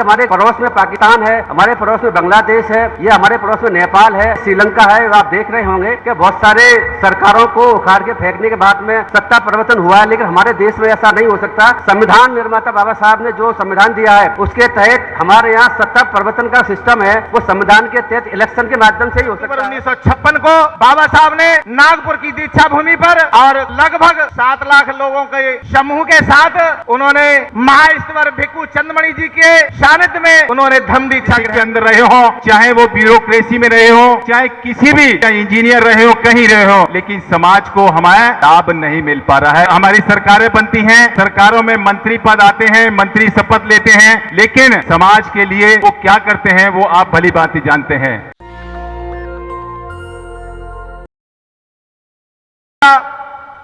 हमारे पड़ोस में पाकिस्तान है, हमारे पड़ोस में बांग्लादेश है, ये हमारे पड़ोस में नेपाल है, श्रीलंका है। आप देख रहे होंगे कि बहुत सारे सरकारों को उखाड़ के फेंकने के बाद में सत्ता परिवर्तन हुआ है, लेकिन हमारे देश में ऐसा नहीं हो सकता। संविधान निर्माता बाबा साहब ने जो संविधान दिया है उसके तहत हमारे यहाँ सत्ता परिवर्तन का सिस्टम है, वो संविधान के तहत इलेक्शन के माध्यम से ही हो सकता है। 1956 को बाबा साहब ने नागपुर की दीक्षा भूमि पर और लगभग 7 लाख लोगों के समूह के साथ उन्होंने महाईश्वर भिक्खु चंद्रमणि जी के सानिध्य में उन्होंने धम्म दीक्षा के अंदर रहे हो, चाहे वो ब्यूरोक्रेसी में रहे हो, चाहे किसी भी इंजीनियर रहे हो, कहीं रहे हो, लेकिन समाज को हमारा लाभ नहीं मिल पा रहा है। हमारी सरकारें बनती हैं, सरकारों में मंत्री पद आते हैं, मंत्री शपथ लेते हैं, लेकिन समाज के लिए वो क्या करते हैं वो आप भली भांति जानते हैं।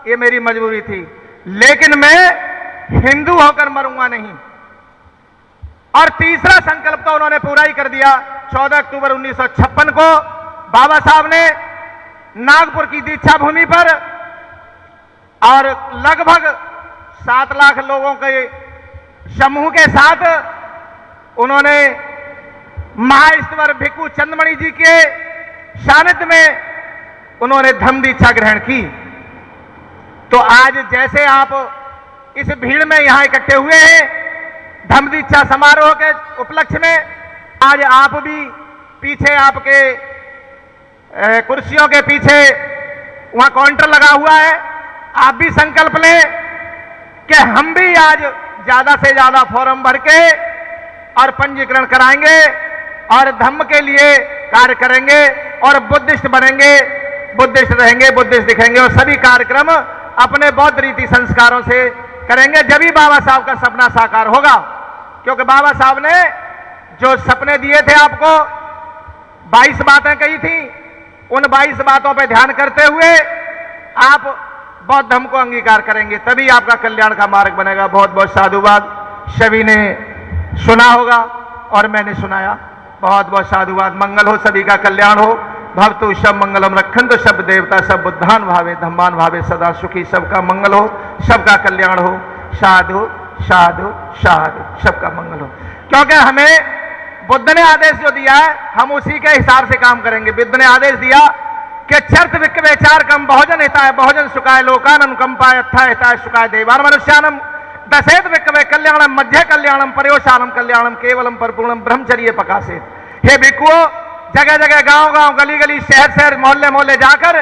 ये मेरी मजबूरी थी, लेकिन मैं हिंदू होकर मरूंगा नहीं। और तीसरा संकल्प तो उन्होंने पूरा ही कर दिया। 14 अक्टूबर 1956 को बाबा साहब ने नागपुर की दीक्षा भूमि पर और लगभग 7 लाख लोगों के समूह के साथ उन्होंने महाईश्वर भिक्खु चंद्रमणि जी के सानिध्य में उन्होंने धम्म दीक्षा ग्रहण की। तो आज जैसे आप इस भीड़ में यहां इकट्ठे हुए हैं धम्म दीक्षा समारोह के उपलक्ष्य में, आज आप भी पीछे आपके कुर्सियों के पीछे वहां काउंटर लगा हुआ है, आप भी संकल्प लें कि हम भी आज ज्यादा से ज्यादा फॉर्म भर के और पंजीकरण कराएंगे और धम्म के लिए कार्य करेंगे और बुद्धिस्ट बनेंगे, बुद्धिस्ट रहेंगे, बुद्धिस्ट दिखेंगे और सभी कार्यक्रम अपने बौद्ध रीति संस्कारों से करेंगे। जब भी बाबा साहब का सपना साकार होगा, क्योंकि बाबा साहब ने जो सपने दिए थे आपको 22 बातें कही थी, उन 22 बातों पर ध्यान करते हुए आप बौद्ध धर्म को अंगीकार करेंगे, तभी आपका कल्याण का मार्ग बनेगा। बहुत बहुत साधुवाद। सभी ने सुना होगा और मैंने सुनाया। बहुत बहुत साधुवाद। मंगल हो, सभी का कल्याण हो। भवतु सब मंगलम रखंतु सब देवता सब बुद्धान भावे धम्मान भावे सदा सुखी। सबका मंगल हो, सबका कल्याण हो। साधु साधु साधु, सबका मंगल हो। क्योंकि हमें बुद्ध ने आदेश जो दिया है हम उसी के हिसाब से काम करेंगे। बुद्ध ने आदेश दिया कि चर्त विक्र विचार कम बहुजन हिताय बहुजन सुखाय लोकान अनुकंपाय अथाय हिताय सुखाय देवान मनुष्यानम दशेत विक्र कल्याणम मध्य कल्याणम पर्योशानम कल्याणम केवलम परिपूर्णम ब्रह्मचर्य प्रकाशित। हे भिक्षुओं, जगह जगह गांव गांव गली गली शहर शहर मोहल्ले मोहल्ले जाकर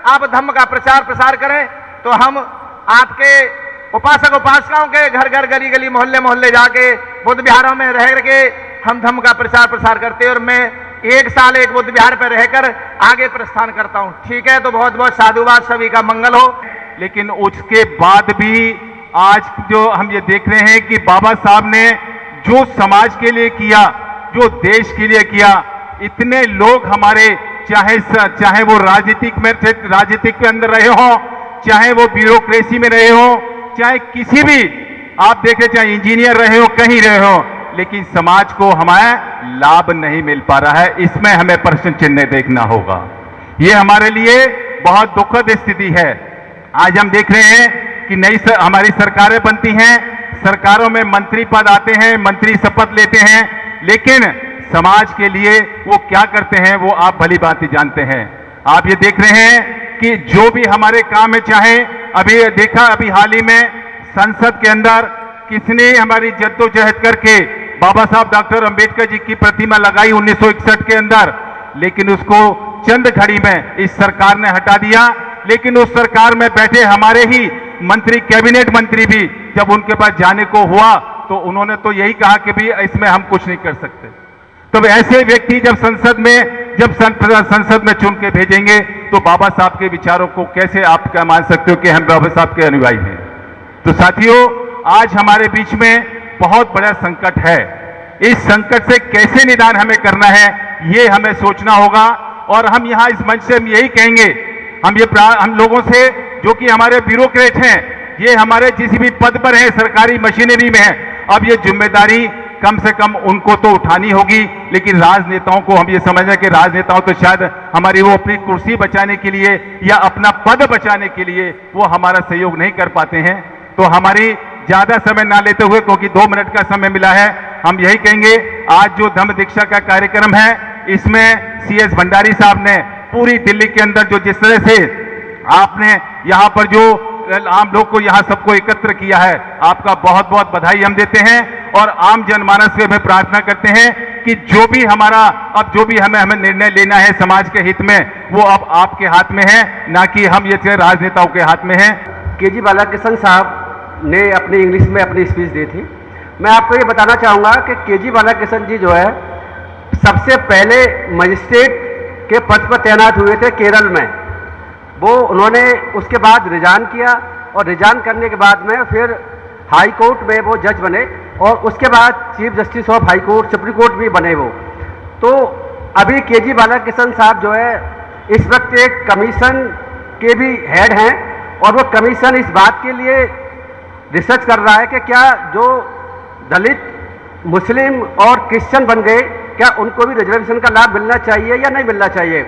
आप धम्म का प्रचार प्रसार करें, तो हम आपके उपासक उपासिकाओं के घर घर गली गली मोहल्ले मोहल्ले जाके बुद्ध विहारों में रह करके हम धम्म का प्रचार प्रसार करते हैं। और मैं 1 साल एक बुद्ध विहार पर रहकर आगे प्रस्थान करता हूं। ठीक है, तो बहुत बहुत साधुवाद। सभी का मंगल हो। लेकिन उसके बाद भी आज जो हम ये देख रहे हैं कि बाबा साहब ने जो समाज के लिए किया, जो देश के लिए किया, इतने लोग हमारे चाहे वो राजनीतिक के अंदर रहे हो, चाहे वो ब्यूरोक्रेसी में रहे हो, चाहे किसी भी आप देखें, चाहे इंजीनियर रहे हो, कहीं रहे हो, लेकिन समाज को हमारा लाभ नहीं मिल पा रहा है। इसमें हमें प्रश्न चिन्ह देखना होगा। ये हमारे लिए बहुत दुखद स्थिति है। आज हम देख रहे हैं कि हमारी सरकारें बनती हैं, सरकारों में मंत्री पद आते हैं, मंत्री शपथ लेते हैं, लेकिन समाज के लिए वो क्या करते हैं वो आप भली भांति जानते हैं। आप ये देख रहे हैं कि जो भी हमारे काम है, चाहे अभी हाल ही में संसद के अंदर किसने हमारी जद्दोजहद करके बाबा साहब डॉक्टर अंबेडकर जी की प्रतिमा लगाई 1961 के अंदर, लेकिन उसको चंद घड़ी में इस सरकार ने हटा दिया। लेकिन उस सरकार में बैठे हमारे ही मंत्री, कैबिनेट मंत्री भी जब उनके पास जाने को हुआ तो उन्होंने तो यही कहा कि भी इसमें हम कुछ नहीं कर सकते। तो ऐसे व्यक्ति जब संसद में चुन के भेजेंगे तो बाबा साहब के विचारों को कैसे आप क्या मान सकते हो कि हम बाबा साहब के अनुयायी हैं। तो साथियों, आज हमारे बीच में बहुत बड़ा संकट है। इस संकट से कैसे निदान हमें करना है ये हमें सोचना होगा। और हम यहाँ इस मंच से हम यही कहेंगे, हम लोगों से जो कि हमारे ब्यूरोक्रेट हैं, ये हमारे जिस भी पद पर हैं, सरकारी मशीनरी में हैं, अब ये जिम्मेदारी कम से कम उनको तो उठानी होगी। लेकिन राजनेताओं को हम ये समझ कि राजनेताओं तो शायद हमारी वो अपनी कुर्सी बचाने के लिए या अपना पद बचाने के लिए वो हमारा सहयोग नहीं कर पाते हैं। तो हमारी ज्यादा समय ना लेते हुए, क्योंकि 2 मिनट का समय मिला है, हम यही कहेंगे, आज जो धम्म दीक्षा का कार्यक्रम है इसमें CS भंडारी साहब ने पूरी दिल्ली के अंदर जो जिस तरह से आपने यहाँ पर जो आम लोग को यहाँ सबको एकत्र किया है, आपका बहुत बहुत बधाई हम देते हैं। और आम जनमानस से हमें प्रार्थना करते हैं कि जो भी हमारा अब जो भी हमें निर्णय लेना है समाज के हित में, वो अब आपके हाथ में है, ना कि हम ये राजनेताओं के हाथ में है। KG बालाकृष्ण साहब ने अपनी इंग्लिश में अपनी स्पीच दी थी। मैं आपको ये बताना चाहूँगा कि KG बालाकृष्ण जी जो है सबसे पहले मजिस्ट्रेट के पद पर तैनात हुए थे केरल में। वो उन्होंने उसके बाद रिजाइन किया और रिजाइन करने के बाद में फिर हाई कोर्ट में वो जज बने और उसके बाद chief justice of high court, supreme court भी बने वो। तो अभी KG बालाकृष्ण साहब जो है इस वक्त एक कमीशन के भी हेड हैं और वो कमीशन इस बात के लिए रिसर्च कर रहा है कि क्या जो दलित, मुस्लिम और क्रिश्चियन बन गए, क्या उनको भी रिजर्वेशन का लाभ मिलना चाहिए या नहीं मिलना चाहिए।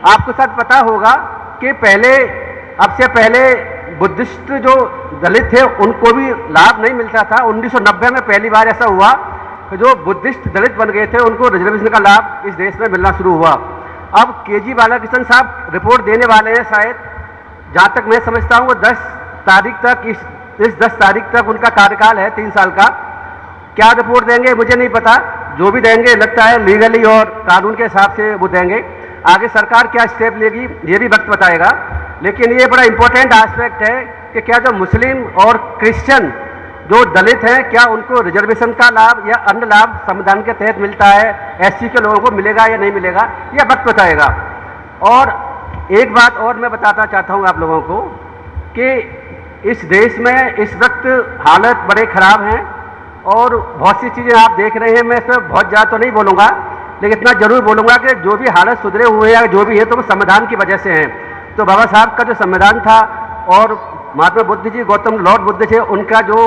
आपको शायद पता होगा कि पहले, अब से पहले बुद्धिस्ट जो दलित थे उनको भी लाभ नहीं मिलता था। 1990 में पहली बार ऐसा हुआ कि जो बुद्धिस्ट दलित बन गए थे उनको रिजर्वेशन का लाभ इस देश में मिलना शुरू हुआ। अब KG बालाकृष्ण साहब रिपोर्ट देने वाले हैं, शायद जहाँ तक मैं समझता हूँ वो 10 तारीख तक, इस 10 तारीख तक उनका कार्यकाल है 3 साल का। क्या रिपोर्ट देंगे मुझे नहीं पता, जो भी देंगे लगता है लीगली और कानून के हिसाब से वो देंगे। आगे सरकार क्या स्टेप लेगी ये भी वक्त बताएगा। लेकिन ये बड़ा इंपॉर्टेंट एस्पेक्ट है कि क्या जो मुस्लिम और क्रिश्चियन जो दलित हैं, क्या उनको रिजर्वेशन का लाभ या अन्य लाभ संविधान के तहत मिलता है, SC के लोगों को मिलेगा या नहीं मिलेगा, यह वक्त बताएगा। और एक बात और मैं बताना चाहता हूँ आप लोगों को कि इस देश में इस वक्त हालत बड़े खराब हैं और बहुत सी चीज़ें आप देख रहे हैं। मैं इसमें बहुत ज़्यादा तो नहीं बोलूँगा, लेकिन इतना जरूर बोलूँगा कि जो भी हालत सुधरे हुए हैं जो भी है तो वो संविधान की वजह से हैं। तो बाबा साहब का जो संविधान था और महात्मा बुद्ध जी, गौतम लॉर्ड बुद्ध थे, उनका जो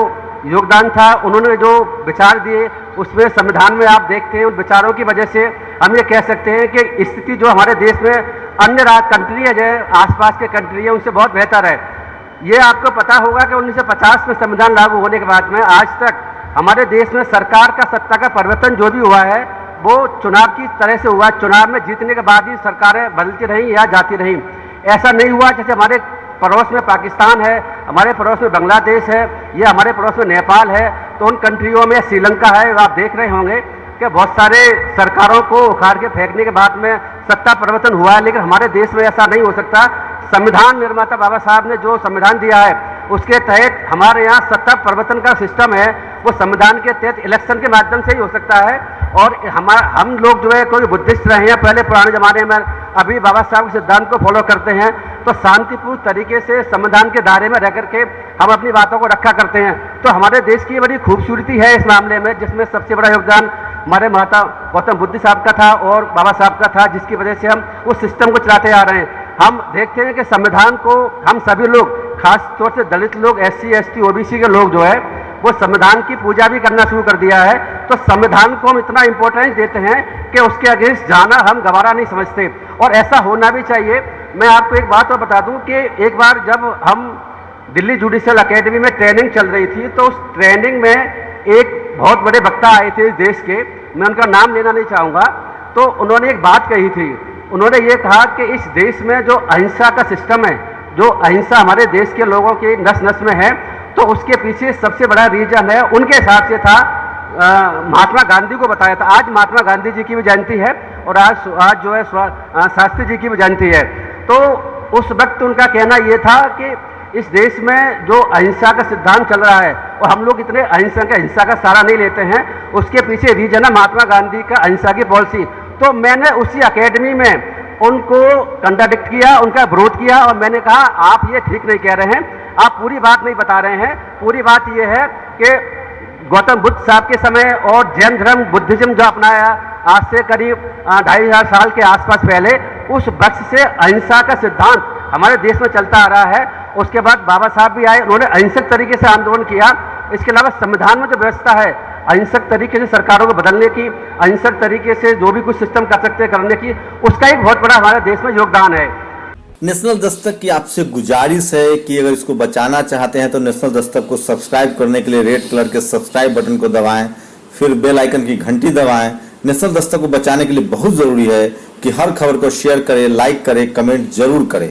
योगदान था, उन्होंने जो विचार दिए उसमें संविधान में आप देखते हैं उन विचारों की वजह से हम ये कह सकते हैं कि स्थिति जो हमारे देश में अन्य कंट्री है, जो आसपास के कंट्री है, उनसे बहुत बेहतर है। ये आपको पता होगा कि 1950 में संविधान लागू होने के बाद में आज तक हमारे देश में सरकार का सत्ता का परिवर्तन जो भी हुआ है वो चुनाव की तरह से हुआ। चुनाव में जीतने के बाद ही सरकारें बदलती रहीं या जाती रहीं। ऐसा नहीं हुआ जैसे हमारे पड़ोस में पाकिस्तान है, हमारे पड़ोस में बांग्लादेश है, या हमारे पड़ोस में नेपाल है, तो उन कंट्रियों में श्रीलंका है। आप देख रहे होंगे कि बहुत सारे सरकारों को उखाड़ के फेंकने के बाद में सत्ता परिवर्तन हुआ है, लेकिन हमारे देश में ऐसा नहीं हो सकता। संविधान निर्माता बाबा साहब ने जो संविधान दिया है उसके तहत हमारे यहाँ सत्ता परिवर्तन का सिस्टम है, वो संविधान के तहत इलेक्शन के माध्यम से ही हो सकता है। और हम लोग जो है कोई बुद्धिस्ट रहे हैं पहले पुराने जमाने में, अभी बाबा साहब के सिद्धांत को फॉलो करते हैं, तो शांतिपूर्ण तरीके से संविधान के दायरे में रह करके हम अपनी बातों को रखा करते हैं। तो हमारे देश की बड़ी खूबसूरती है इस मामले में, जिसमें सबसे बड़ा योगदान हमारे माता गौतम बुद्ध साहब का था और बाबा साहब का था, जिसकी वजह से हम उस सिस्टम को चलाते आ रहे हैं। हम देखते हैं कि संविधान को हम सभी लोग, खास तौर से दलित लोग, SC ST OBC के लोग जो है वो संविधान की पूजा भी करना शुरू कर दिया है। तो संविधान को हम इतना इंपॉर्टेंस देते हैं कि उसके अगेंस्ट जाना हम गवारा नहीं समझते, और ऐसा होना भी चाहिए। मैं आपको एक बात और बता दूं कि एक बार जब हम दिल्ली जुडिशियल अकेडमी में ट्रेनिंग चल रही थी, तो उस ट्रेनिंग में एक बहुत बड़े वक्ता आए थे इस देश के, मैं उनका नाम लेना नहीं चाहूँगा। तो उन्होंने एक बात कही थी, उन्होंने ये कहा कि इस देश में जो अहिंसा का सिस्टम है, जो अहिंसा हमारे देश के लोगों की नस नस में है, तो उसके पीछे सबसे बड़ा रीजन है, उनके हिसाब से था, महात्मा गांधी को बताया था। आज महात्मा गांधी जी की भी जयंती है और आज जो है शास्त्री जी की भी जयंती है। तो उस वक्त उनका कहना ये था कि इस देश में जो अहिंसा का सिद्धांत चल रहा है और हम लोग इतने हिंसा का सहारा नहीं लेते हैं, उसके पीछे रीजन है महात्मा गांधी का अहिंसा की पॉलिसी। तो मैंने उसी अकेडमी में उनको कंट्राडिक्ट किया, उनका विरोध किया, और मैंने कहा आप ये ठीक नहीं कह रहे हैं, आप पूरी बात नहीं बता रहे हैं। पूरी बात ये है कि गौतम बुद्ध साहब के समय और जैन धर्म, बुद्धिज्म जो अपनाया आज से करीब 2500 साल के आसपास पहले, उस वक्त से अहिंसा का सिद्धांत हमारे देश में चलता आ रहा है। उसके बाद बाबा साहब भी आए, उन्होंने अहिंसक तरीके से आंदोलन किया। इसके अलावा संविधान में जो व्यवस्था है अहिंसक तरीके से सरकारों को बदलने की, अहिंसक तरीके से जो भी कुछ सिस्टम कर सकते हैं करने की, उसका एक बहुत बड़ा हमारे देश में योगदान है। नेशनल दस्तक की आपसे गुजारिश है कि अगर इसको बचाना चाहते हैं तो नेशनल दस्तक को सब्सक्राइब करने के लिए रेड कलर के सब्सक्राइब बटन को दबाएं, फिर बेल आइकन की घंटी दबाएं। नेशनल दस्तक को बचाने के लिए बहुत जरूरी है कि हर खबर को शेयर करें, लाइक करें, कमेंट जरूर करें।